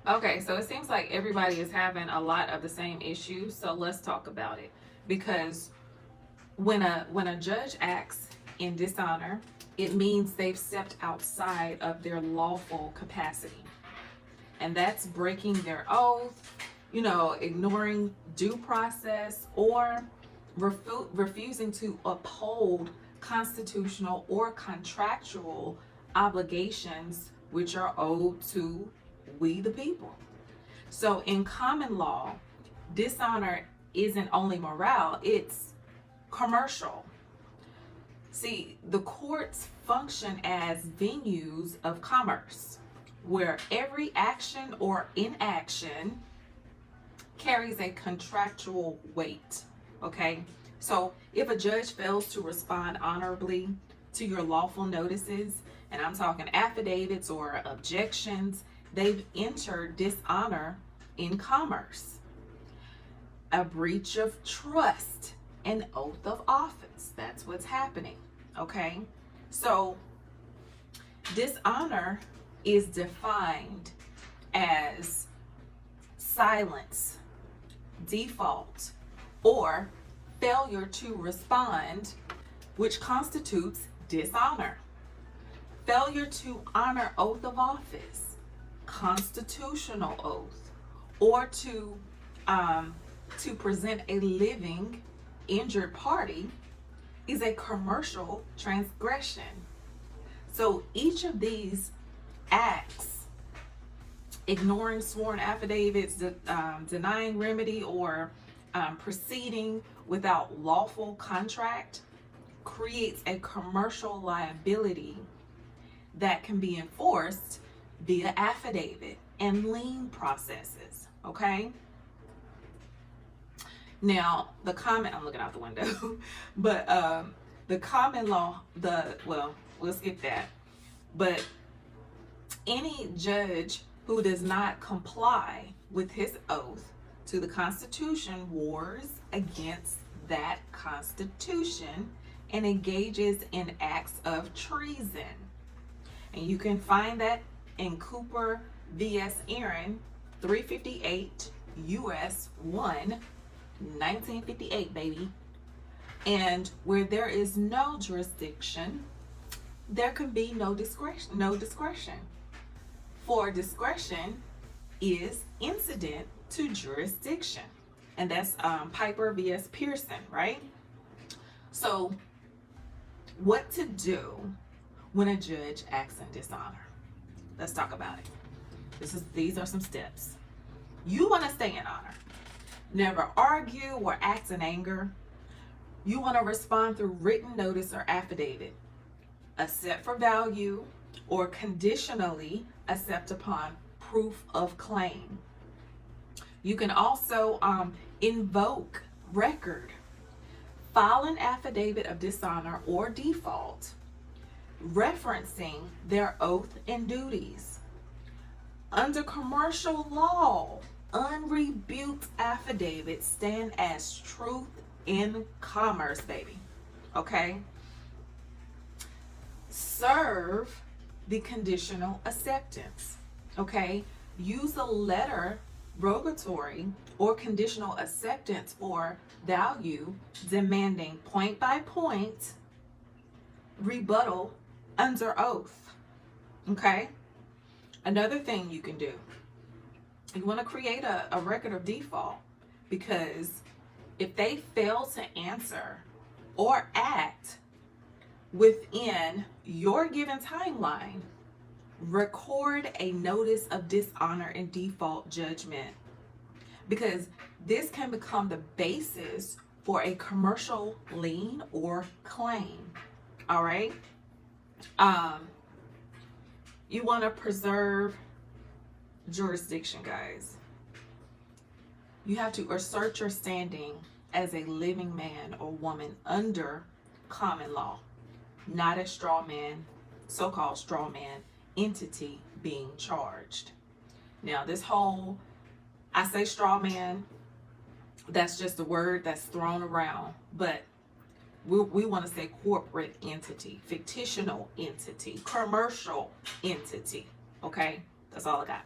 Okay, so it seems like everybody is having a lot of the same issues. So let's talk about it. Because when a judge acts in dishonor, it means they've stepped outside of their lawful capacity. And that's breaking their oath, ignoring due process, or refusing to uphold constitutional or contractual obligations which are owed to we the people. So in common law, dishonor isn't only moral, it's commercial. See, the courts function as venues of commerce where every action or inaction carries a contractual weight. Okay? So if a judge fails to respond honorably to your lawful notices, and I'm talking affidavits or objections, they've entered dishonor in commerce. A breach of trust, an oath of office. That's what's happening. Okay? So dishonor is defined as silence, default, or failure to respond, which constitutes dishonor. Failure to honor oath of office, constitutional oath, or to present a living injured party is a commercial transgression. So each of these acts, ignoring sworn affidavits, denying remedy, or proceeding without lawful contract, creates a commercial liability that can be enforced via affidavit and lien processes. Okay? Now, I'm looking out the window, but the common law, we'll skip that. But any judge who does not comply with his oath to the Constitution wars against that Constitution and engages in acts of treason. And you can find that in Cooper v.S. Aaron, 358 U.S. 1, 1958, baby. And where there is no jurisdiction, there can be no discretion. For discretion is incident to jurisdiction. And that's Piper v.s. Pearson, right? So what to do when a judge acts in dishonor? Let's talk about it. These are some steps. You want to stay in honor. Never argue or act in anger. You want to respond through written notice or affidavit. Accept for value or conditionally accept upon proof of claim. You can also invoke record. File an affidavit of dishonor or default referencing their oath and duties. Under commercial law, unrebuked affidavits stand as truth in commerce, baby. Okay? Serve the conditional acceptance. Okay? Use a letter rogatory or conditional acceptance for value, demanding point by point rebuttal under oath. Okay? Another thing you can do, you want to create a record of default, because if they fail to answer or act within your given timeline, record a notice of dishonor and default judgment, because this can become the basis for a commercial lien or claim. All right? You want to preserve jurisdiction, guys. You have to assert your standing as a living man or woman under common law, not a straw man, so-called straw man entity being charged. Now, this whole, I say straw man, that's just a word that's thrown around, but we want to say corporate entity, fictional entity, commercial entity. Okay, that's all I got.